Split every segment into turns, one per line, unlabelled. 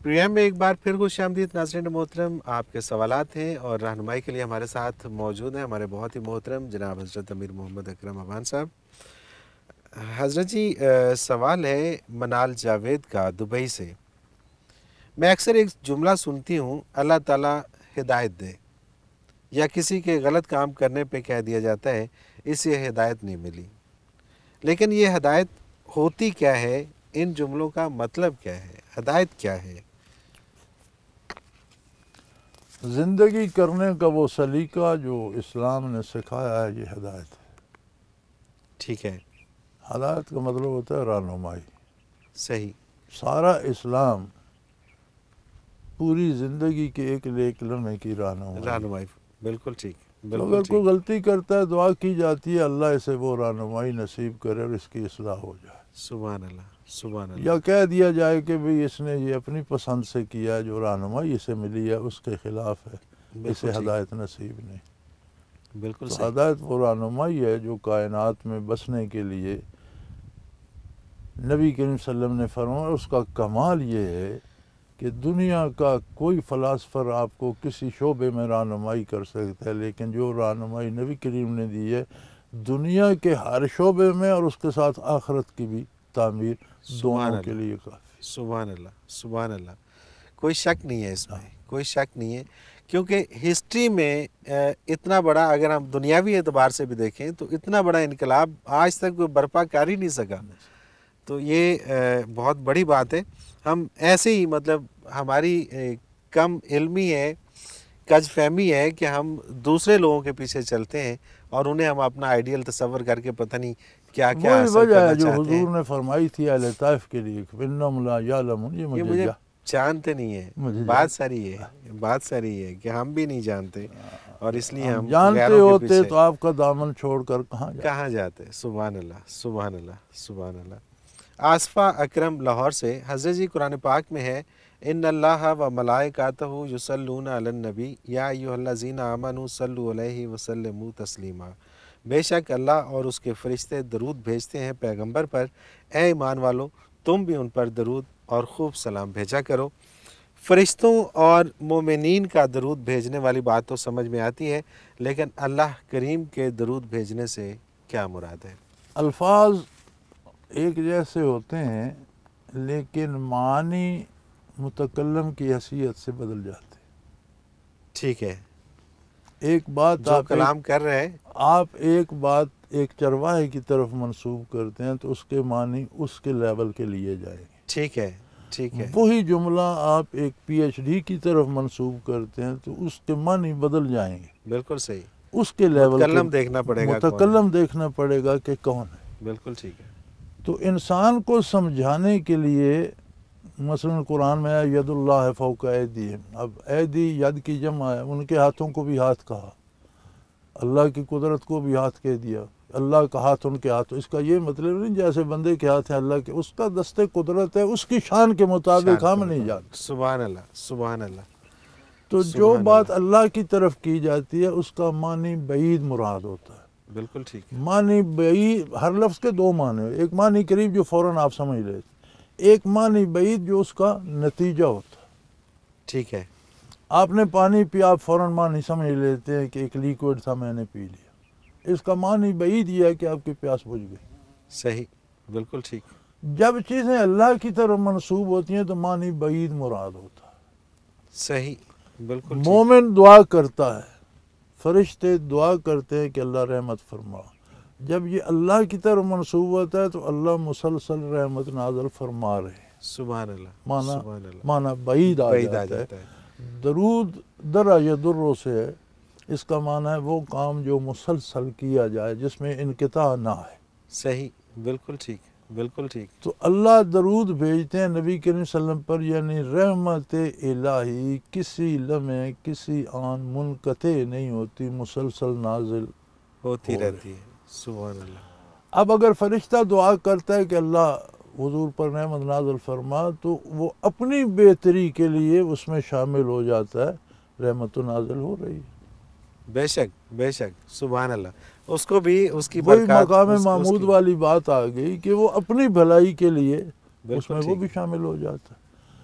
Programme میں ایک بار پھر خوش آمدید ناظرین محترم. آپ کے سوالات ہیں اور رہنمائی کے لیے ہمارے ساتھ موجود ہیں ہمارے بہت ہی محترم جناب حضرت امیر محمد اکرم ابان صاحب. حضرت جی سوال ہے منال جاوید کا دبئی سے. میں اکثر ایک جملہ سنتی ہوں اللہ تعالیٰ ہدایت دے، یا کسی کے غلط کام کرنے پہ کہہ دیا جاتا ہے اس سے ہدایت نہیں ملی. لیکن یہ ہدایت ہوتی کیا ہے؟ ان جملوں کا مطلب کیا ہے؟ ہدایت کیا ہے؟
زندگی کرنے کا وہ سلیقہ جو اسلام نے سکھایا ہے، یہ ہدایت ہے.
ٹھیک ہے.
ہدایت کا مطلب ہوتا ہے رہنمائی.
صحیح.
سارا اسلام پوری زندگی کے ایک لمحے کی رہنمائی.
بالکل ٹھیک.
تو اگر کوئی غلطی کرتا ہے دعا کی جاتی ہے اللہ اسے وہ رہنمائی نصیب کرے اور اس کی اصلاح ہو جائے.
سبحان اللہ سبحان اللہ.
یا کہہ دیا جائے کہ بھئی اس نے یہ اپنی پسند سے کیا ہے، جو رہنمائی اسے ملی ہے اس کے خلاف ہے، اسے ہدایت نصیب نہیں.
بالکل
تو
صحیح.
ہدایت وہ رہنمائی ہے جو کائنات میں بسنے کے لیے نبی کریم صلی اللہ علیہ وسلم نے فرمایا. اس کا کمال یہ ہے کہ دنیا کا کوئی فلاسفر آپ کو کسی شعبے میں رہنمائی کر سکتا ہے، لیکن جو رہنمائی نبی کریم نے دی ہے دنیا کے ہر شعبے میں اور اس کے ساتھ آخرت کی بھی تعمیر دونوں کے لیے کافی.
سبحان اللہ سبحان اللہ. کوئی شک نہیں ہے اس میں، کوئی شک نہیں ہے، کیونکہ ہسٹری میں اتنا بڑا، اگر ہم دنیاوی اعتبار سے بھی دیکھیں تو اتنا بڑا انقلاب آج تک کوئی برپا کر ہی نہیں سکا. تو یہ بہت بڑی بات ہے. ہم ایسے ہی مطلب ہماری کم علمی ہے، کج فہمی ہے کہ ہم دوسرے لوگوں کے پیچھے چلتے ہیں اور انہیں ہم اپنا آئیڈیل تصور کر کے پتہ نہیں کیا کیا
وہی
حاصل
وجہ
کرنا
ہے جو
چاہتے ہیں.
حضور نے فرمائی تھی اہل طائف کے لیے انہم لا یعلمون.
یہ مجھے جانتے نہیں ہیں. بات ساری ہے، بات ساری ہے کہ ہم بھی نہیں جانتے اور اس لیے ہم
جانتے
غیروں کے
ہوتے
پیچھے
تو آپ کا دامن چھوڑ کر کہاں
جاتے. سبحان اللہ سبحان اللہ سبحان اللہ. آصفہ اکرم لاہور سے. حضرت جی قرآن پاک میں ہے ان اللہ و ملائکاتہ یصلون علی النبی یا ایھا الذین آمنوا صلوا علیہ وسلموا تسلیما. بے شک اللہ اور اس کے فرشتے درود بھیجتے ہیں پیغمبر پر، اے ایمان والو تم بھی ان پر درود اور خوب سلام بھیجا کرو. فرشتوں اور مومنین کا درود بھیجنے والی بات تو سمجھ میں آتی ہے، لیکن اللہ کریم کے درود بھیجنے سے کیا مراد ہے؟
الفاظ ایک جیسے ہوتے ہیں لیکن معنی متکلم کی حیثیت سے بدل جاتے ہیں.
ٹھیک ہے.
ایک بات
جو کلام کر رہے ہیں
آپ ایک بات ایک چرواہے کی طرف منسوب کرتے ہیں تو اس کے معنی اس کے لیول کے لیے جائیں گے.
ٹھیک ہے ٹھیک ہے.
وہی جملہ آپ ایک پی ایچ ڈی کی طرف منسوب کرتے ہیں تو اس کے معنی بدل جائیں گے.
بالکل صحیح.
اس کے لیول
متکلم دیکھنا پڑے گا،
متکلم دیکھنا پڑے گا کہ کون ہے.
بالکل ٹھیک ہے.
تو انسان کو سمجھانے کے لیے مثلا قرآن میں ہے ید اللہ فوق ایدیہم. اب ایدی ید کی جمع ہے، ان کے ہاتھوں کو بھی ہاتھ کہا، اللہ کی قدرت کو بھی ہاتھ کہہ دیا. اللہ کا ہاتھ ان کے ہاتھ. اس کا یہ مطلب نہیں جیسے بندے کے ہاتھ ہیں اللہ کے، اس کا دست قدرت ہے، اس کی شان کے مطابق ہم نہیں جانتے.
سبحان اللہ سبحان اللہ.
تو جو بات اللہ کی طرف کی جاتی ہے اس کا معنی بعید مراد ہوتا ہے.
بالکل ٹھیک ہے.
معنی بعید، ہر لفظ کے دو معنی، ایک معنی قریب جو فوراً آپ سمجھ لیتے، ایک معنی بعید جو اس کا نتیجہ ہوتا ہے.
ٹھیک ہے.
آپ نے پانی پیا، آپ فوراً معنی سمجھ لیتے ہیں کہ ایک لیکوڈ تھا میں نے پی لیا. اس کا معنی بعید یہ ہے کہ آپ کی پیاس بجھ گئی.
صحیح. بالکل ٹھیک.
جب چیزیں اللہ کی طرف منسوب ہوتی ہیں تو معنی بعید مراد ہوتا ہے.
صحیح. بالکل.
مومن دعا کرتا ہے، فرشتے دعا کرتے ہیں کہ اللہ رحمت فرما. جب یہ اللہ کی طرف منسوب ہوتا ہے تو اللہ مسلسل رحمت نازل فرما رہے ہیں.
سبحان اللہ.
معنی بعید آ جاتا ہے. درود درا یدرو سے ہے، اس کا معنی ہے وہ کام جو مسلسل کیا جائے جس میں انقطاع نہ ہے.
صحیح. بالکل ٹھیک بالکل ٹھیک.
تو اللہ درود بھیجتے ہیں نبی کریم صلی اللہ علیہ وسلم پر، یعنی رحمت الہی کسی لمحے کسی آن منقطع نہیں ہوتی، مسلسل نازل
ہوتی رہتی ہے. سبحان اللہ.
اب اگر فرشتہ دعا کرتا ہے کہ اللہ حضور پر رحمت نازل فرما تو وہ اپنی بہتری کے لیے اس میں شامل ہو جاتا ہے، رحمت نازل ہو رہی ہے.
بے شک بے شک. سبحان اللہ. اس کو بھی اس کی
وہی
برکات،
مقام محمود والی بات آ گئی کہ وہ اپنی بھلائی کے لیے اس میں وہ بھی شامل ہو جاتا ہے.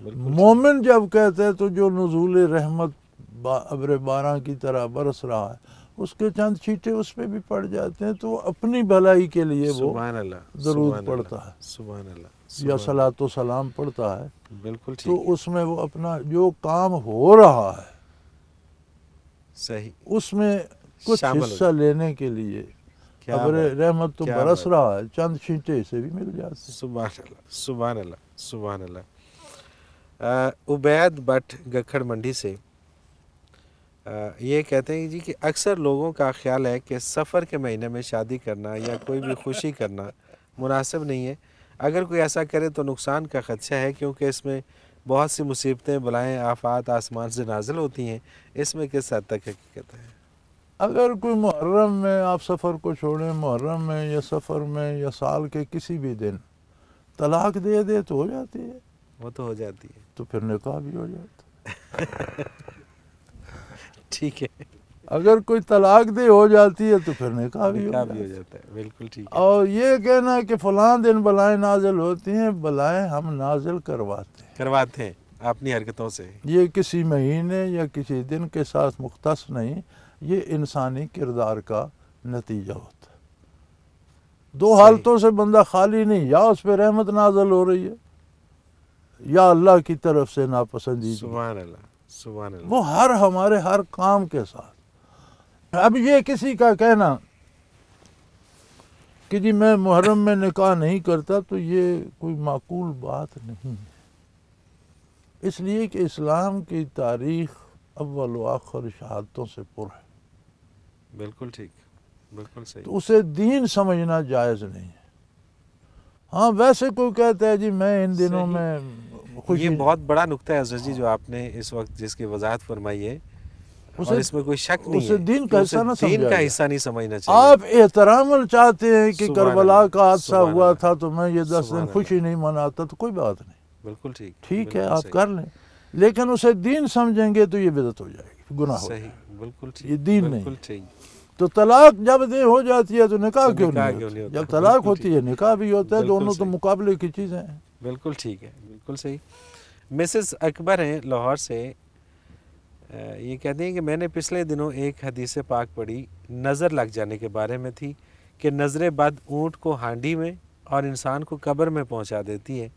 مومن جب کہتے ہیں تو جو نزول رحمت ابر باران کی طرح برس رہا ہے اس کے چند چھینٹے اس پہ بھی پڑ جاتے ہیں تو وہ اپنی بھلائی کے لیے وہ
سبحان اللہ،
درود
سبحان
پڑھتا
اللہ،
ہے
سبحان اللہ،
یا
سبحان
صلاۃ و سلام پڑھتا ہے،
اللہ، بالکل ٹھیک
تو
ہے،
اس میں وہ اپنا جو کام ہو رہا ہے
صحیح،
اس میں کچھ
شامل ہو
حصہ
جائے،
لینے کے لیے
کیا
ابر
بات،
رحمت تو
کیا
برس
بات،
رہا ہے، چند چھینٹے سے بھی مل جاتے ہیں۔
سبحان اللہ، سبحان اللہ، سبحان اللہ۔ عبید بٹ گکھڑ منڈی سے یہ کہتے ہیں جی کہ اکثر لوگوں کا خیال ہے کہ سفر کے مہینے میں شادی کرنا یا کوئی بھی خوشی کرنا مناسب نہیں ہے، اگر کوئی ایسا کرے تو نقصان کا خدشہ ہے کیونکہ اس میں بہت سی مصیبتیں، بلائیں، آفات آسمان سے نازل ہوتی ہیں، اس میں کس حد تک حقیقت ہے؟
اگر کوئی محرم میں آپ سفر کو چھوڑیں، محرم میں یا سفر میں یا سال کے کسی بھی دن طلاق دے دے تو ہو جاتی ہے،
وہ تو ہو جاتی ہے،
تو پھر نکاح بھی ہو جاتا ہے۔
ٹھیک ہے،
اگر کوئی طلاق دے ہو جاتی ہے تو پھر نکاح بھی ہو
نکاح
جاتا
بھی ہو
ہے۔
جاتا ہے، بالکل ٹھیک ہے،
اور یہ کہنا کہ فلاں دن بلائیں نازل ہوتی ہیں، بلائیں ہم نازل کرواتے ہیں،
کرواتے ہیں اپنی حرکتوں سے،
یہ کسی مہینے یا کسی دن کے ساتھ مختص نہیں، یہ انسانی کردار کا نتیجہ ہوتا ہے۔ دو
صحیح،
حالتوں سے بندہ خالی نہیں، یا اس پہ رحمت نازل ہو رہی ہے یا اللہ کی طرف سے ناپسندیدگی،
سبحان اللہ، سبحان اللہ،
وہ ہمارے ہر کام کے ساتھ۔ اب یہ کسی کا کہنا کہ جی میں محرم میں نکاح نہیں کرتا تو یہ کوئی معقول بات نہیں ہے، اس لیے کہ اسلام کی تاریخ اول و آخر شہادتوں سے پر ہے،
بالکل ٹھیک، بالکل صحیح،
تو اسے دین سمجھنا جائز نہیں ہے۔ ہاں ویسے کوئی کہتا ہے جی میں ان دنوں
صحیح۔
میں خوشی،
یہ بہت بڑا نقطہ ہے حضرت جی جو آپ نے اس وقت جس کی وضاحت فرمائی ہے، اور اس میں کوئی شک نہیں
اسے
ہے
دین
کہ
کا
اسے
حصہ نہ
دین
سمجھا
کا
جائے۔
حصہ نہیں سمجھنا چاہیے۔
آپ احترام چاہتے ہیں کہ
سبحان
کربلا
اللہ،
کا حادثہ
سبحان
ہوا
اللہ،
تھا تو میں یہ 10
سبحان
دن خوشی
اللہ،
نہیں مناتا تو کوئی بات نہیں،
بالکل ٹھیک،
ٹھیک ہے
بالکل
آپ
صحیح،
کر لیں، لیکن اسے دین سمجھیں گے تو یہ بدعت ہو جائے گی، گناہ ہو جائے
صحیح،
گا،
بالکل
یہ
ٹھیک،
دین نہیں
بالکل
ہے۔
ٹھیک،
تو طلاق جب دے ہو جاتی ہے تو نکاح
تو
کیوں
نکاح
نہیں
کیوں
ہوتا؟
نہیں ہوتا؟
جب طلاق
بالکل
ہوتی
ٹھیک،
ہے نکاح بھی ہوتا ہے،
بالکل
دونوں تو
صحیح،
مقابلے کی چیزیں ہیں۔
بالکل ٹھیک ہے، بالکل صحیح۔ مسز اکبر ہیں لاہور سے، یہ کہتے ہیں کہ میں نے پچھلے دنوں ایک حدیث پاک پڑھی، نظر لگ جانے کے بارے میں تھی کہ نظر بد اونٹ کو ہانڈی میں اور انسان کو قبر میں پہنچا دیتی ہے۔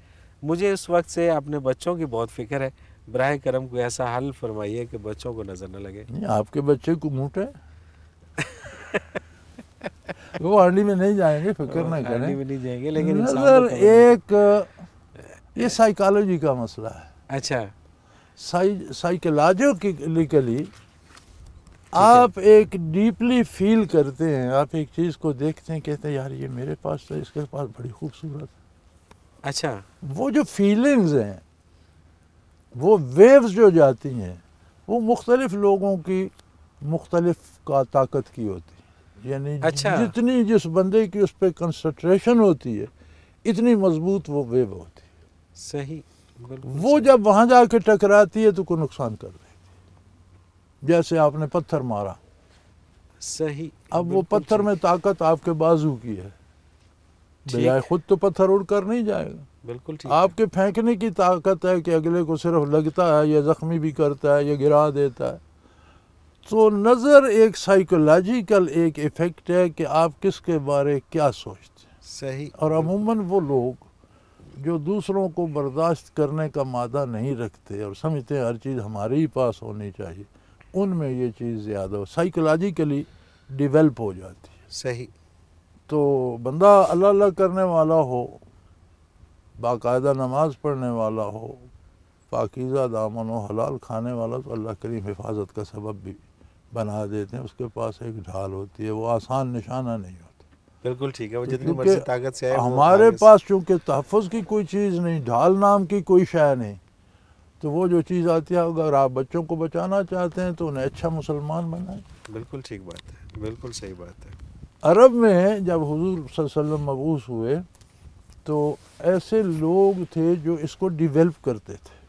مجھے اس وقت سے اپنے بچوں کی بہت فکر ہے، براہ کرم کوئی ایسا حل فرمائیے کہ بچوں کو نظر نہ لگے۔
نہیں، آپ کے بچے کو موٹ ہے، وہ ہانڈی میں نہیں جائیں گے، فکر نہ کریں۔
ہانڈی میں نہیں جائیں گے لیکن انسان
نظر
کو قبر میں۔
ایک یہ سائیکالوجی کا مسئلہ ہے،
اچھا،
سائیکولوجیکلی آپ ایک ڈیپلی فیل کرتے ہیں، آپ ایک چیز کو دیکھتے ہیں، کہتے ہیں یار یہ میرے پاس تو اس کے پاس بڑی خوبصورت ہے۔
اچھا،
وہ جو فیلنگز ہیں، وہ ویوز جو جاتی ہیں، وہ مختلف لوگوں کی مختلف کا طاقت کی ہوتی ہے، یعنی
اچھا،
جتنی جس بندے کی اس پہ کنسنٹریشن ہوتی ہے اتنی مضبوط وہ ویو ہوتی ہے،
صحیح، بالکل
وہ
صحیح،
جب وہاں جا کے ٹکراتی ہے تو کوئی نقصان کر دیتی ہے، جیسے آپ نے پتھر مارا،
صحیح،
اب وہ
بالکل
پتھر
ٹھیک،
میں طاقت آپ کے بازو کی ہے، بجائے
ٹھیک،
خود تو پتھر اڑ کر نہیں جائے گا،
بالکل ٹھیک
آپ
ہے،
کے پھینکنے کی طاقت ہے کہ اگلے کو صرف لگتا ہے یا زخمی بھی کرتا ہے یا گرا دیتا ہے۔ تو نظر ایک سائیکولوجیکل ایک ایفیکٹ ہے کہ آپ کس کے بارے کیا سوچتے ہیں،
صحیح،
اور
بالکل،
عموماً وہ لوگ جو دوسروں کو برداشت کرنے کا مادہ نہیں رکھتے اور سمجھتے ہیں ہر چیز ہمارے ہی پاس ہونی چاہیے، ان میں یہ چیز زیادہ سائیکولوجیکلی ڈیولپ ہو جاتی ہے۔
صحیح،
تو بندہ اللہ اللہ کرنے والا ہو، باقاعدہ نماز پڑھنے والا ہو، پاکیزہ دامن و حلال کھانے والا، تو اللہ کریم حفاظت کا سبب بھی بنا دیتے ہیں، اس کے پاس ایک ڈھال ہوتی ہے، وہ آسان نشانہ نہیں ہوتا،
بالکل ٹھیک ہے، وہ جتنی
کیونکہ
مرضی طاقت سے ہے وہ
ہمارے
آگے سے،
پاس چونکہ تحفظ کی کوئی چیز نہیں، ڈھال نام کی کوئی شے نہیں، تو وہ جو چیز آتی ہے اگر آپ بچوں کو بچانا چاہتے ہیں تو انہیں اچھا مسلمان بنائیں۔
بالکل ٹھیک بات ہے، بالکل صحیح بات ہے،
عرب میں جب حضور صلی اللہ علیہ وسلم مبعوث ہوئے تو ایسے لوگ تھے جو اس کو ڈیولپ کرتے تھے،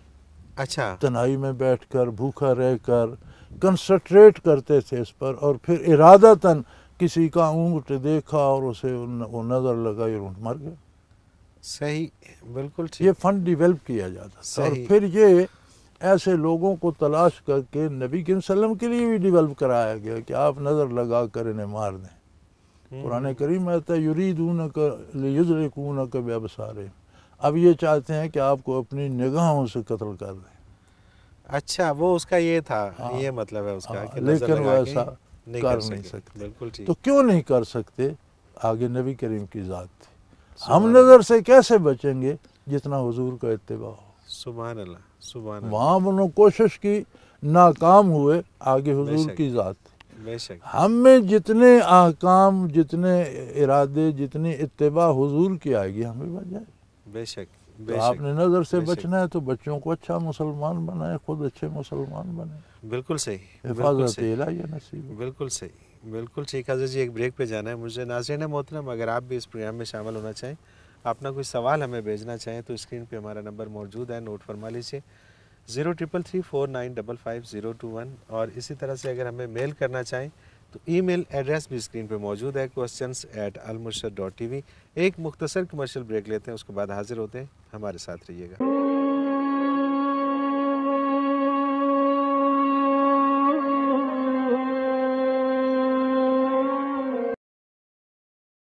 اچھا،
تنہائی میں بیٹھ کر بھوکا رہ کر کنسنٹریٹ کرتے تھے اس پر، اور پھر ارادتاً کسی کا اونٹ دیکھا اور اسے وہ نظر لگائی اور اونٹ مر گیا۔
صحیح، بالکل
یہ
ٹھیک،
فن ڈیولپ کیا جاتا تھا، اور
صحیح،
پھر یہ ایسے لوگوں کو تلاش کر کے نبی کریم صلی اللہ علیہ وسلم کے لیے بھی ڈیولپ کرایا گیا کہ آپ نظر لگا کر انہیں مار دیں۔ قرآن کریم میں آتا ہے یریدونک لیدرکونک بابصارہم، اب یہ چاہتے ہیں کہ آپ کو اپنی نگاہوں سے قتل کر دیں۔
اچھا وہ اس کا یہ تھا،
ہاں،
یہ مطلب ہے اس کا
ہاں،
کہ نظر
لیکن وہ
لگا کے
ایسا
نہیں
کر
کر
نہیں
سکے،
سکتے۔
بالکل ٹھیک،
تو کیوں نہیں کر سکتے؟ آگے نبی کریم کی ذات تھی۔ ہم
سبحان
نظر سے کیسے بچیں گے؟ جتنا حضور کا اتباع ہو۔
سبحان اللہ، سبحان اللہ،
وہاں انہوں نے کوشش کی، ناکام ہوئے، آگے
بے
حضور
شک،
کی ذات تھی۔
بے شک،
ہم میں جتنے احکام، جتنے ارادے، جتنی اتباع حضور کی آئے گی، ہمیں بچ جائے۔
بے شک،
تو
بے
آپ
شک،
نے نظر سے
بے شک،
بچنا ہے تو بچوں کو اچھا مسلمان بنائے، خود اچھے مسلمان بنے،
بالکل صحیح، بالکل
حفاظت
صحیح،
الہیہ نصیب ہو۔
بالکل صحیح، بالکل ٹھیک۔ حضرت جی ایک بریک پہ جانا ہے مجھے۔ ناظرین محترم، اگر آپ بھی اس پروگرام میں شامل ہونا چاہیں، اپنا کوئی سوال ہمیں بھیجنا چاہیں تو اسکرین پہ ہمارا نمبر موجود ہے، نوٹ فرما لیجیے 033349555021، اور اسی طرح سے اگر ہمیں میل کرنا چاہیں تو ای میل ایڈریس بھی اسکرین پہ موجود ہے questions@almurshid.tv۔ ایک مختصر کمرشل بریک لیتے ہیں، اس کے بعد حاضر ہوتے ہیں، ہمارے ساتھ رہیے گا۔